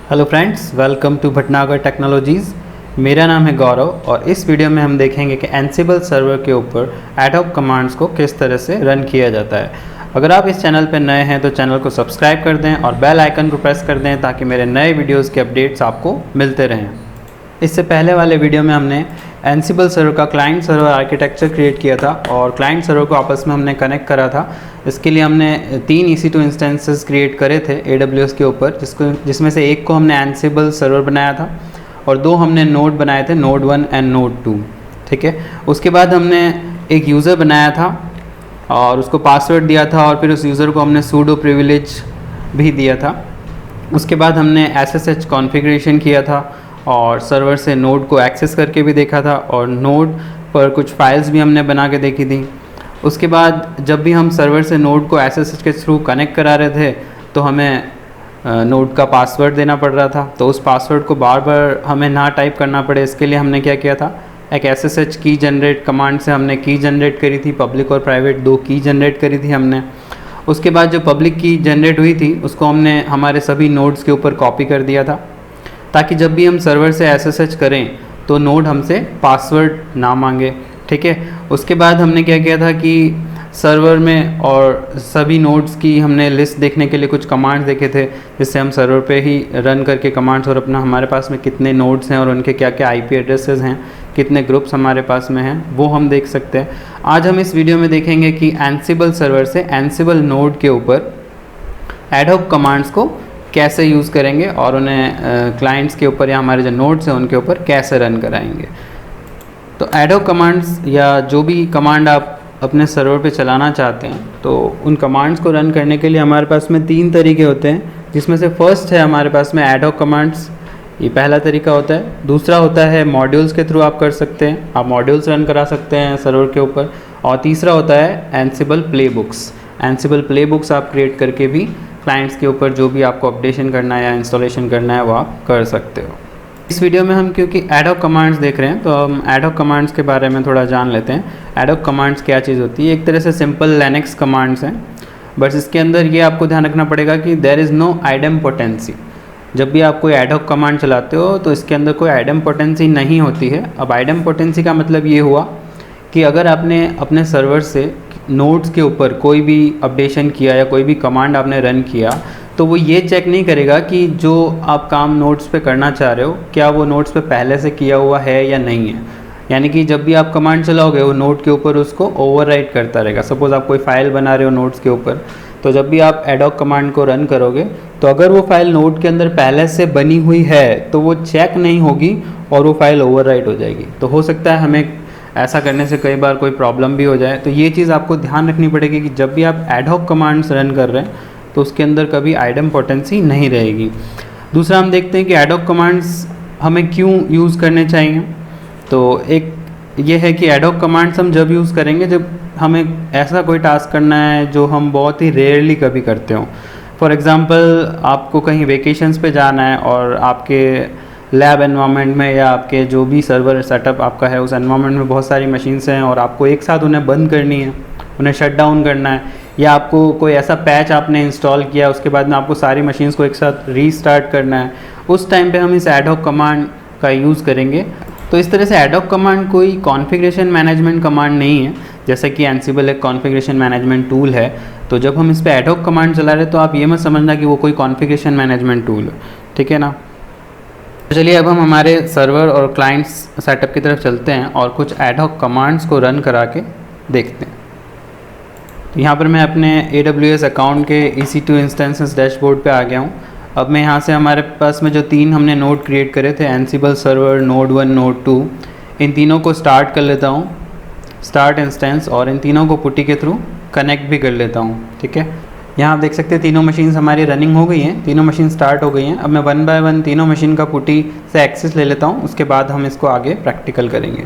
Hello friends, welcome to Bhatnagar Technologies. मेरा नाम है गौरव और इस वीडियो में हम देखेंगे कि एनसिबल सर्वर के ऊपर एडहॉक कमांड्स को किस तरह से रन किया जाता है। अगर आप इस चैनल पर नए हैं तो चैनल को सब्सक्राइब कर दें और बेल आइकन को प्रेस कर दें ताकि मेरे नए वीडियोज़ के अपडेट्स आपको मिलते रहें। इससे पहले वाले वीडियो में हमने एनसिबल सर्वर का क्लाइंट सर्वर आर्किटेक्चर क्रिएट किया था और क्लाइंट सर्वर को आपस में हमने कनेक्ट करा था। इसके लिए हमने 3 EC2 इंस्टेंसेस क्रिएट करे थे AWS के ऊपर, जिसमें से एक को हमने एनसिबल सर्वर बनाया था और 2 हमने नोड बनाए थे, नोड 1 एंड नोड 2। ठीक है, उसके बाद हमने एक यूज़र बनाया था और उसको पासवर्ड दिया था और फिर उस यूज़र को हमने सूडो प्रिविलेज भी दिया था। उसके बाद हमने SSH कॉन्फ़िगरेशन किया था और सर्वर से नोड को एक्सेस करके भी देखा था और नोड पर कुछ फाइल्स भी हमने बना के देखी थी। उसके बाद जब भी हम सर्वर से नोड को SSH के थ्रू कनेक्ट करा रहे थे तो हमें नोड का पासवर्ड देना पड़ रहा था, तो उस पासवर्ड को बार बार हमें ना टाइप करना पड़े इसके लिए हमने क्या किया था, एक SSH की जनरेट कमांड से हमने की जनरेट करी थी, पब्लिक और प्राइवेट 2 की जनरेट करी थी हमने। उसके बाद जो पब्लिक की जनरेट हुई थी उसको हमने हमारे सभी नोड्स के ऊपर कॉपी कर दिया था ताकि जब भी हम सर्वर से SSH करें तो नोड हमसे पासवर्ड ना मांगे। ठीक है, उसके बाद हमने क्या किया था कि सर्वर में और सभी नोड्स की हमने लिस्ट देखने के लिए कुछ कमांड्स देखे थे, जिससे हम सर्वर पे ही रन करके कमांड्स और अपना हमारे पास में कितने नोड्स हैं और उनके क्या क्या IP एड्रेसेस हैं, कितने ग्रुप्स हमारे पास में हैं, वो हम देख सकते हैं। आज हम इस वीडियो में देखेंगे कि एनसिबल सर्वर से एनसिबल नोड के ऊपर एडहॉक कमांड्स को कैसे यूज़ करेंगे और उन्हें क्लाइंट्स के ऊपर या हमारे जो नोड्स हैं उनके ऊपर कैसे रन कराएंगे। तो एडहॉक कमांड्स या जो भी कमांड आप अपने सर्वर पे चलाना चाहते हैं तो उन कमांड्स को रन करने के लिए हमारे पास में 3 तरीके होते हैं, जिसमें से फर्स्ट है हमारे पास में एडहॉक कमांड्स। ये पहला तरीका होता है। दूसरा होता है मॉड्यूल्स के थ्रू आप कर सकते हैं, आप मॉड्यूल्स रन करा सकते हैं सर्वर के ऊपर। और तीसरा होता है एनसिबल प्लेबुक्स। एनसिबल प्लेबुक्स आप क्रिएट करके भी क्लाइंट्स के ऊपर जो भी आपको अपडेशन करना है या इंस्टॉलेशन करना है वो आप कर सकते हो। इस वीडियो में हम क्योंकि एडहॉक कमांड्स देख रहे हैं तो हम एडहॉक कमांड्स के बारे में थोड़ा जान लेते हैं। एडहॉक कमांड्स क्या चीज़ होती है? एक तरह से सिंपल लिनक्स कमांड्स हैं, बस इसके अंदर ये आपको ध्यान रखना पड़ेगा कि देयर इज़ नो आइडेम्पोटेंसी। जब भी आप कोई एडहॉक कमांड चलाते हो तो इसके अंदर कोई आइडेम्पोटेंसी नहीं होती है। अब आइडेम्पोटेंसी का मतलब ये हुआ कि अगर आपने अपने सर्वर से नोड्स के ऊपर कोई भी अपडेशन किया या कोई भी कमांड आपने रन किया तो वो ये चेक नहीं करेगा कि जो आप काम नोड्स पे करना चाह रहे हो क्या वो नोड्स पे पहले से किया हुआ है या नहीं है। यानी कि जब भी आप कमांड चलाओगे वो नोड के ऊपर उसको ओवरराइट करता रहेगा। सपोज़ आप कोई फाइल बना रहे हो नोड्स के ऊपर, तो जब भी आप एडहॉक कमांड को रन करोगे तो अगर वो फाइल नोड के अंदर पहले से बनी हुई है तो वो चेक नहीं होगी और वो फाइल ओवरराइट हो जाएगी। तो हो सकता है हमें ऐसा करने से कई बार कोई प्रॉब्लम भी हो जाए। तो ये चीज़ आपको ध्यान रखनी पड़ेगी कि जब भी आप एडहॉक कमांड्स रन कर रहे हैं तो उसके अंदर कभी आइडेम्पोटेंसी नहीं रहेगी। दूसरा हम देखते हैं कि एडहॉक कमांड्स हमें क्यों यूज़ करने चाहिए। तो एक ये है कि एडहॉक कमांड्स हम जब यूज़ करेंगे जब हमें ऐसा कोई टास्क करना है जो हम बहुत ही रेयरली कभी करते हो। फॉर एग्ज़ाम्पल आपको कहीं वेकेशंस पे जाना है और आपके लैब एनवायरनमेंट में या आपके जो भी सर्वर सेटअप आपका है उस एनवायरनमेंट में बहुत सारी मशीन्स हैं और आपको एक साथ उन्हें बंद करनी है, उन्हें शट डाउन करना है, या आपको कोई ऐसा पैच आपने इंस्टॉल किया उसके बाद में आपको सारी मशीन्स को एक साथ रीस्टार्ट करना है। उस टाइम पे हम इस एडहॉक कमांड का यूज़ करेंगे। तो इस तरह से एडहॉक कमांड कोई कॉन्फ़िगरेशन मैनेजमेंट कमांड नहीं है, जैसे कि एनसिबल एक कॉन्फ़िगरेशन मैनेजमेंट टूल है। तो जब हम इस पर एडहॉक कमांड चला रहे हैं तो आप ये मत समझना कि वो कोई कॉन्फ़िगरेशन मैनेजमेंट टूल है। ठीक है ना। चलिए अब हम हमारे सर्वर और क्लाइंट्स सेटअप की तरफ चलते हैं और कुछ एडहॉक कमांड्स को रन करा के देखते हैं। तो यहाँ पर मैं अपने AWS अकाउंट के EC2 इंस्टेंसेस डैशबोर्ड पे आ गया हूँ। अब मैं यहाँ से हमारे पास में जो 3 हमने नोड क्रिएट करे थे, एनसिबल सर्वर, नोड 1, नोड 2, इन तीनों को स्टार्ट कर लेता हूँ, स्टार्ट इंस्टेंस, और इन तीनों को पुटी के थ्रू कनेक्ट भी कर लेता हूँ। ठीक है, यहाँ आप देख सकते हैं तीनों मशीन्स हमारी रनिंग हो गई हैं, तीनों मशीन स्टार्ट हो गई हैं। अब मैं 1 बाय 1 तीनों मशीन का पुटी से एक्सेस ले लेता हूँ, उसके बाद हम इसको आगे प्रैक्टिकल करेंगे।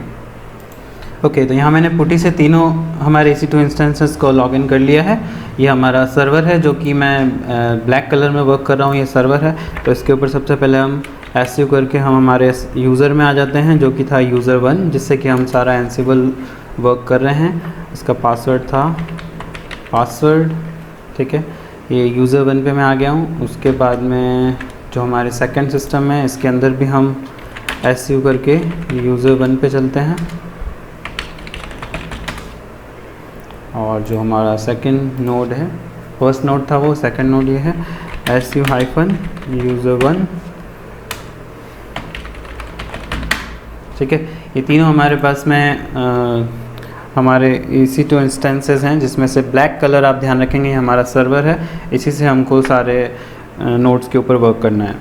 ओके, तो यहाँ मैंने पुटी से तीनों हमारे EC2 इंस्टेंसेस को लॉगिन कर लिया है। ये हमारा सर्वर है जो कि मैं ब्लैक कलर में वर्क कर रहा हूँ, ये सर्वर है। तो इसके ऊपर सबसे पहले हम SU करके हम हमारे यूज़र में आ जाते हैं जो कि था यूज़र 1, जिससे कि हम सारा एनसिबल वर्क कर रहे हैं। इसका पासवर्ड था पासवर्ड। ठीक है, ये यूज़र 1 पे मैं आ गया हूँ। उसके बाद में जो हमारे सेकंड सिस्टम है इसके अंदर भी हम SU करके यूज़र 1 पे चलते हैं, और जो हमारा सेकंड नोड है, फर्स्ट नोड था वो, सेकंड नोड ये है SU-user1। ठीक है, ये तीनों हमारे पास में हमारे EC2 इंस्टेंसेस हैं, जिसमें से ब्लैक कलर आप ध्यान रखेंगे हमारा सर्वर है, इसी से हमको सारे नोड्स के ऊपर वर्क करना है।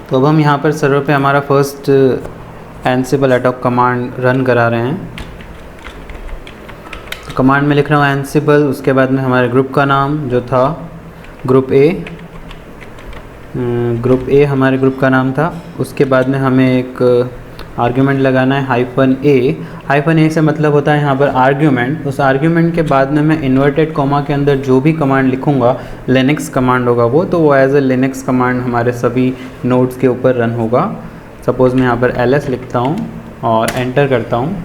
तो अब हम यहाँ पर सर्वर पे हमारा फर्स्ट एनसिबल एडॉक कमांड रन करा रहे हैं। तो कमांड में लिख रहा हूँ एनसिबल, उसके बाद में हमारे ग्रुप का नाम जो था ग्रुप ए हमारे ग्रुप का नाम था। उसके बाद में हमें एक आर्ग्यूमेंट लगाना है -a से मतलब होता है यहाँ पर आर्ग्यूमेंट। उस आर्ग्यूमेंट के बाद में मैं इन्वर्टेड कॉमा के अंदर जो भी कमांड लिखूँगा, लिनक्स कमांड होगा वो, तो वो एज ए लिनक्स कमांड हमारे सभी नोड्स के ऊपर रन होगा। सपोज़ मैं यहाँ पर ls लिखता हूँ और एंटर करता हूँ,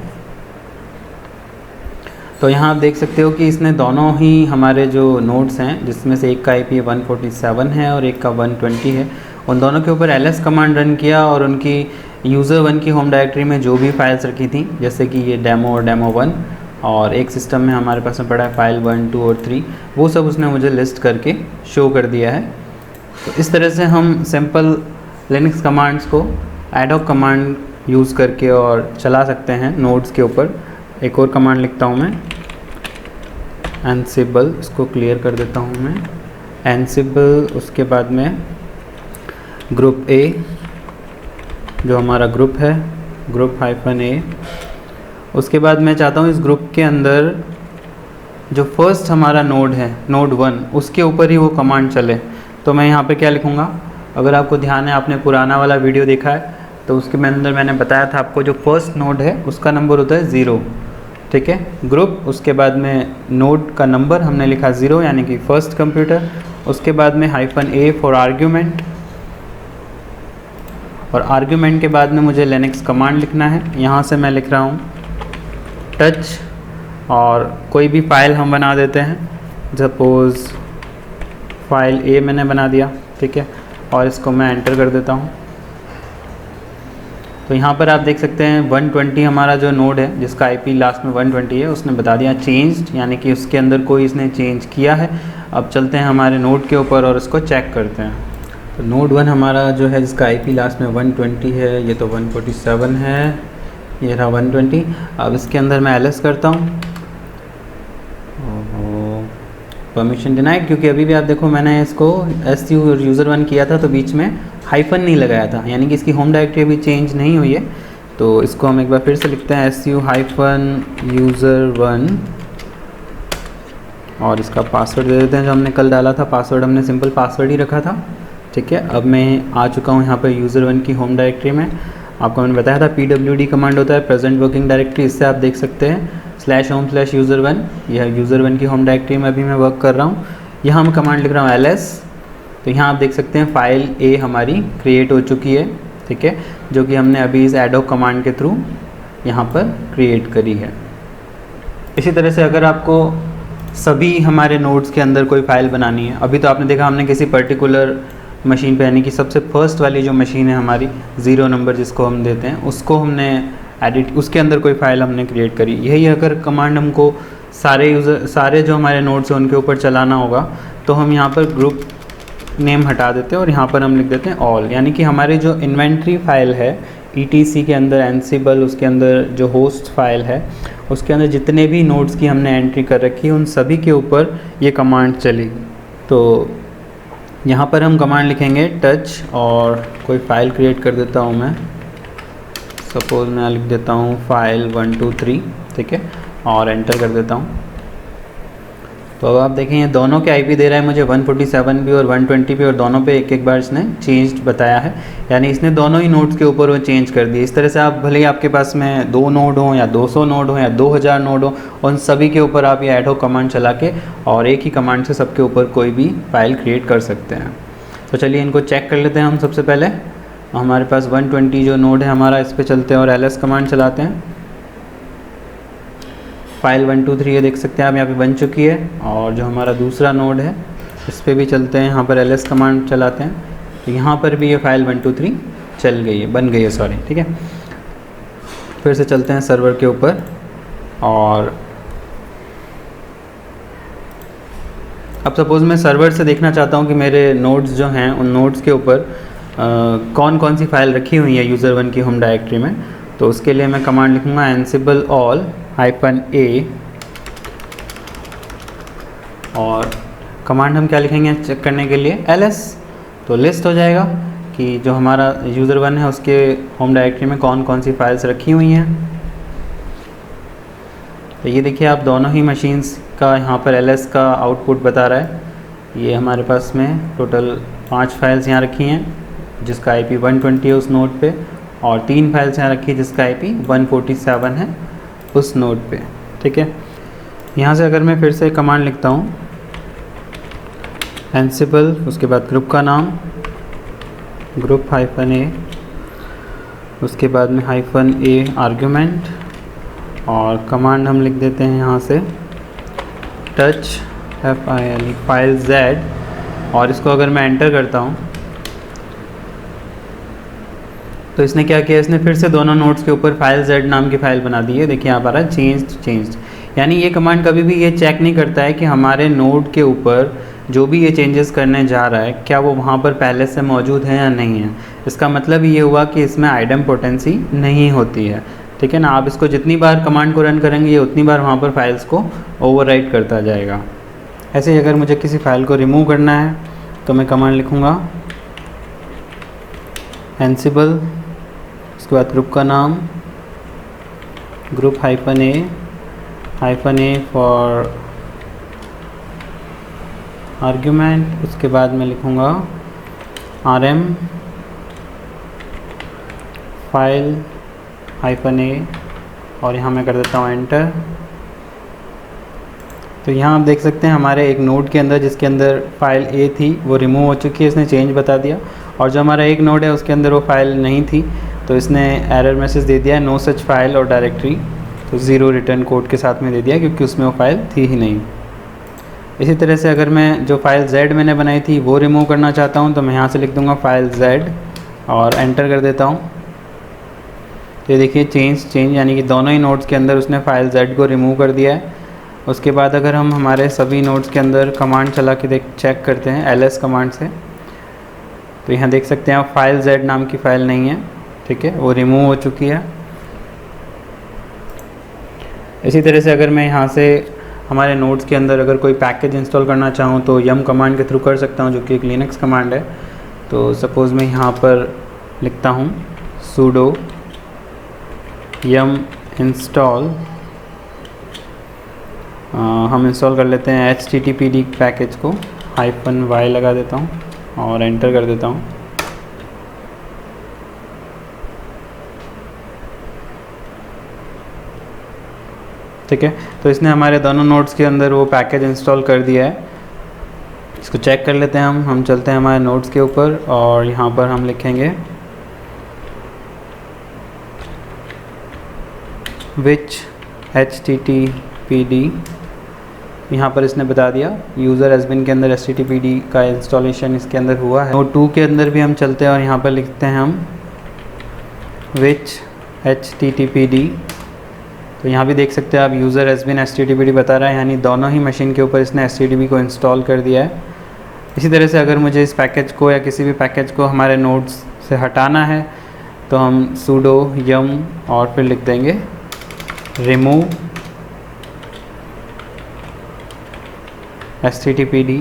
तो यहाँ आप देख सकते हो कि इसने दोनों ही हमारे जो नोड्स हैं, जिसमें से एक का IP 147 है और एक का 120 है, उन दोनों के ऊपर ls कमांड रन किया और उनकी यूज़र 1 की होम डायरेक्टरी में जो भी फाइल्स रखी थी, जैसे कि ये डेमो और डेमो 1, और एक सिस्टम में हमारे पास में पड़ा है फाइल 1, 2 और 3, वो सब उसने मुझे लिस्ट करके शो कर दिया है। तो इस तरह से हम सिंपल लिनक्स कमांड्स को एडॉक कमांड यूज़ करके और चला सकते हैं नोड्स के ऊपर। एक और कमांड लिखता हूँ मैं एनसिबल, इसको क्लियर कर देता हूँ मैं, एनसिबल, उसके बाद में ग्रुप A जो हमारा ग्रुप है, ग्रुप -a। उसके बाद मैं चाहता हूँ इस ग्रुप के अंदर जो फर्स्ट हमारा नोड है, नोड 1, उसके ऊपर ही वो कमांड चले। तो मैं यहाँ पे क्या लिखूँगा, अगर आपको ध्यान है, आपने पुराना वाला वीडियो देखा है, तो उसके अंदर मैंने बताया था आपको जो फर्स्ट नोड है उसका नंबर होता है 0। ठीक है, ग्रुप, उसके बाद में नोड का नंबर हमने लिखा 0 यानी कि फर्स्ट कंप्यूटर। उसके बाद में -a फॉर आर्ग्यूमेंट, और आर्ग्यूमेंट के बाद में मुझे लिनक्स कमांड लिखना है। यहाँ से मैं लिख रहा हूँ टच, और कोई भी फाइल हम बना देते हैं, सपोज़ फाइल A मैंने बना दिया। ठीक है, और इसको मैं एंटर कर देता हूँ। तो यहाँ पर आप देख सकते हैं 120 हमारा जो नोड है, जिसका IP लास्ट में 120 है, उसने बता दिया चेंज्ड, यानी कि उसके अंदर कोई इसने चेंज किया है। अब चलते हैं हमारे नोड के ऊपर और इसको चेक करते हैं। तो नोड 1 हमारा जो है, जिसका IP लास्ट में 120 है, ये तो 147 है, ये रहा 120। अब इसके अंदर मैं ls करता हूँ, परमिशन डिनाइड, क्योंकि अभी भी आप देखो मैंने इसको SU-user1 किया था तो बीच में हाइफन नहीं लगाया था, यानी कि इसकी होम डायरेक्टरी अभी चेंज नहीं हुई है। तो इसको हम एक बार फिर से लिखते हैं SU-user1, और इसका पासवर्ड दे देते हैं जो हमने कल डाला था। पासवर्ड हमने सिंपल पासवर्ड ही रखा था। ठीक है, अब मैं आ चुका हूँ यहाँ पर यूज़र 1 की होम डायरेक्टरी में। आपको मैंने बताया था pwd कमांड होता है प्रेजेंट वर्किंग डायरेक्टरी, इससे आप देख सकते हैं /home/user1, यह यूज़र 1 की होम डायरेक्टरी में अभी मैं वर्क कर रहा हूँ। यहाँ मैं कमांड लिख रहा हूँ ls, तो यहाँ आप देख सकते हैं फाइल A हमारी क्रिएट हो चुकी है। ठीक है, जो कि हमने अभी इस एडॉक कमांड के थ्रू यहाँ पर क्रिएट करी है। इसी तरह से अगर आपको सभी हमारे नोड्स के अंदर कोई फाइल बनानी है, अभी तो आपने देखा हमने किसी पर्टिकुलर मशीन पे, यानी कि सबसे फर्स्ट वाली जो मशीन है हमारी 0 नंबर जिसको हम देते हैं, उसको हमने एडिट, उसके अंदर कोई फाइल हमने क्रिएट करी। यही अगर कमांड हमको सारे जो हमारे नोड्स हैं उनके ऊपर चलाना होगा, तो हम यहाँ पर ग्रुप नेम हटा देते हैं और यहाँ पर हम लिख देते हैं ऑल, यानी कि हमारी जो इन्वेंट्री फाइल है ETC के अंदर एनसिबल, उसके अंदर जो होस्ट फाइल है उसके अंदर जितने भी नोड्स की हमने एंट्री कर रखी है उन सभी के ऊपर ये कमांड चलेगी। तो यहाँ पर हम कमांड लिखेंगे टच, और कोई फ़ाइल क्रिएट कर देता हूँ मैं, सपोज़ मैं लिख देता हूँ फाइल 1 2 3। ठीक है, और एंटर कर देता हूँ। तो अब आप देखें ये दोनों के IP दे रहा है मुझे 147 भी और 120 भी, और दोनों पे एक एक बार इसने चेंज बताया है, यानी इसने दोनों ही नोड्स के ऊपर वो चेंज कर दिए। इस तरह से आप भले ही आपके पास में 2 नोड हों या 200 नोड हों या 2000 नोड हो, उन सभी के ऊपर आप ये एडॉक कमांड चला के और एक ही कमांड से सबके ऊपर कोई भी फाइल क्रिएट कर सकते हैं। तो चलिए इनको चेक कर लेते हैं हम। सबसे पहले हमारे पास 120 जो नोड है हमारा, इस पर चलते हैं और ls कमांड चलाते हैं। फाइल 1 2 3 ये देख सकते हैं आप यहाँ पे बन चुकी है, और जो हमारा दूसरा नोड है इस पर भी चलते हैं, यहाँ पर ls कमांड चलाते हैं। तो यहाँ पर भी ये फाइल 123 चल गई है, बन गई है, सॉरी, ठीक है। फिर से चलते हैं सर्वर के ऊपर और अब सपोज़ मैं सर्वर से देखना चाहता हूँ कि मेरे नोड्स जो हैं उन नोड्स के ऊपर कौन कौन सी फ़ाइल रखी हुई है यूज़र 1 की होम डायरेक्टरी में। तो उसके लिए मैं कमांड लिखूँगा ansible all -a और कमांड हम क्या लिखेंगे चेक करने के लिए ls। तो लिस्ट हो जाएगा कि जो हमारा यूज़र 1 है उसके होम डायरेक्टरी में कौन कौन सी फाइल्स रखी हुई हैं। तो ये देखिए आप दोनों ही मशीन्स का यहाँ पर ls का आउटपुट बता रहा है। ये हमारे पास में टोटल 5 फाइल्स यहाँ रखी हैं जिसका IP 120 है उस नोड पे, और 3 फाइल्स यहाँ रखी है जिसका IP 147 है उस नोड पे, ठीक है। यहाँ से अगर मैं फिर से कमांड लिखता हूँ एनसिबल, उसके बाद ग्रुप का नाम ग्रुप -a, उसके बाद में -a आर्ग्यूमेंट, और कमांड हम लिख देते हैं यहाँ से टच FILE फाइल Z, और इसको अगर मैं एंटर करता हूँ तो इसने क्या किया, इसने फिर से दोनों नोड्स के ऊपर फाइल Z नाम की फ़ाइल बना दी है। देखिए यहाँ पर आ चेंज्ड, यानी ये कमांड कभी भी ये चेक नहीं करता है कि हमारे नोड के ऊपर जो भी ये चेंजेस करने जा रहा है क्या वो वहाँ पर पहले से मौजूद है या नहीं है। इसका मतलब ये हुआ कि इसमें आइडेम्पोटेंसी नहीं होती है, ठीक है ना। आप इसको जितनी बार कमांड को रन करेंगे ये उतनी बार वहाँ पर फाइल्स को ओवरराइट करता जाएगा। ऐसे ही अगर मुझे किसी फाइल को रिमूव करना है तो मैं कमांड लिखूँगा एनसिबल, उसके बाद ग्रुप का नाम ग्रुप -a फॉर आर्ग्यूमेंट, उसके बाद मैं लिखूँगा RM फाइल -a और यहाँ मैं कर देता हूँ एंटर। तो यहाँ आप देख सकते हैं हमारे एक नोड के अंदर जिसके अंदर फ़ाइल A थी वो रिमूव हो चुकी है, इसने चेंज बता दिया, और जो हमारा एक नोड है उसके अंदर वो फाइल नहीं थी तो इसने एरर मैसेज दे दिया नो सच फाइल और डायरेक्टरी, तो 0 रिटर्न कोड के साथ में दे दिया क्योंकि उसमें वो फाइल थी ही नहीं। इसी तरह से अगर मैं जो फाइल Z मैंने बनाई थी वो रिमूव करना चाहता हूँ तो मैं यहाँ से लिख दूँगा फाइल Z और एंटर कर देता हूँ। तो ये देखिए चेंज यानी कि दोनों ही नोड्स के अंदर उसने फाइल Z को रिमूव कर दिया है। उसके बाद अगर हम हमारे सभी नोड्स के अंदर कमांड चला के चेक करते हैं ls कमांड से, तो यहाँ देख सकते हैं आप फाइल Z नाम की फ़ाइल नहीं है, ठीक है, वो रिमूव हो चुकी है। इसी तरह से अगर मैं यहाँ से हमारे नोड्स के अंदर अगर कोई पैकेज इंस्टॉल करना चाहूँ तो yum कमांड के थ्रू कर सकता हूँ, जो कि एक लिनक्स कमांड है। तो सपोज़ मैं यहाँ पर लिखता हूँ sudo yum install, हम इंस्टॉल कर लेते हैं httpd पैकेज को, -y लगा देता हूँ और एंटर कर देता हूँ। ठीक है, तो इसने हमारे दोनों नोड्स के अंदर वो पैकेज इंस्टॉल कर दिया है। इसको चेक कर लेते हैं हम चलते हैं हमारे नोड्स के ऊपर और यहाँ पर हम लिखेंगे which httpd, यहाँ पर इसने बता दिया यूज़र एसबिन के अंदर httpd का इंस्टॉलेशन इसके अंदर हुआ है। नोड 2 के अंदर भी हम चलते हैं और यहाँ पर लिखते हैं हम which httpd, तो यहाँ भी देख सकते हैं आप यूज़र एसबिन httpd बता रहा है, यानी दोनों ही मशीन के ऊपर इसने httpd को इंस्टॉल कर दिया है। इसी तरह से अगर मुझे इस पैकेज को या किसी भी पैकेज को हमारे नोड्स से हटाना है तो हम sudo yum और फिर लिख देंगे remove httpd-y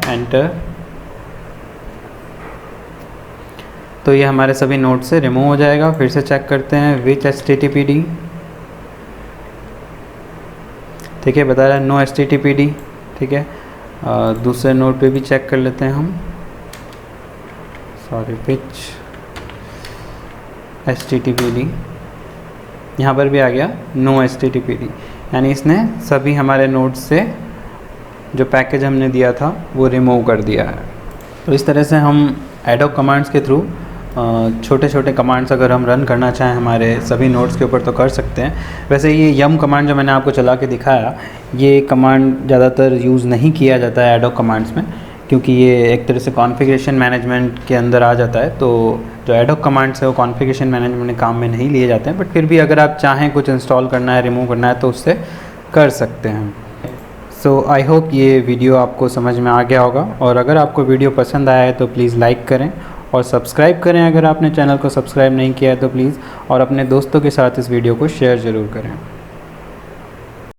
एंटर। तो ये हमारे सभी नोड से रिमूव हो जाएगा। फिर से चेक करते हैं which httpd, ठीक है, बता रहा है नो httpd, ठीक है। दूसरे नोड पे भी चेक कर लेते हैं हम, सॉरी which httpd, यहाँ पर भी आ गया नो httpd, यानी इसने सभी हमारे नोड्स से जो पैकेज हमने दिया था वो रिमूव कर दिया है। तो इस तरह से हम एडोब कमांड्स के थ्रू छोटे छोटे कमांड्स अगर हम रन करना चाहें हमारे सभी नोड्स के ऊपर तो कर सकते हैं। वैसे ये यम कमांड जो मैंने आपको चला के दिखाया, ये कमांड ज़्यादातर यूज़ नहीं किया जाता है एडोब कमांड्स में, क्योंकि ये एक तरह से कॉन्फ़िगरेशन मैनेजमेंट के अंदर आ जाता है, तो जो एडहोक कमांड्स है वो कॉन्फ़िगरेशन मैनेजमेंट के काम में नहीं लिए जाते हैं, बट फिर भी अगर आप चाहें कुछ इंस्टॉल करना है, रिमूव करना है तो उससे कर सकते हैं। सो आई होप ये वीडियो आपको समझ में आ गया होगा, और अगर आपको वीडियो पसंद आया है तो प्लीज़ लाइक करें और सब्सक्राइब करें अगर आपने चैनल को सब्सक्राइब नहीं किया है तो प्लीज़, और अपने दोस्तों के साथ इस वीडियो को शेयर ज़रूर करें।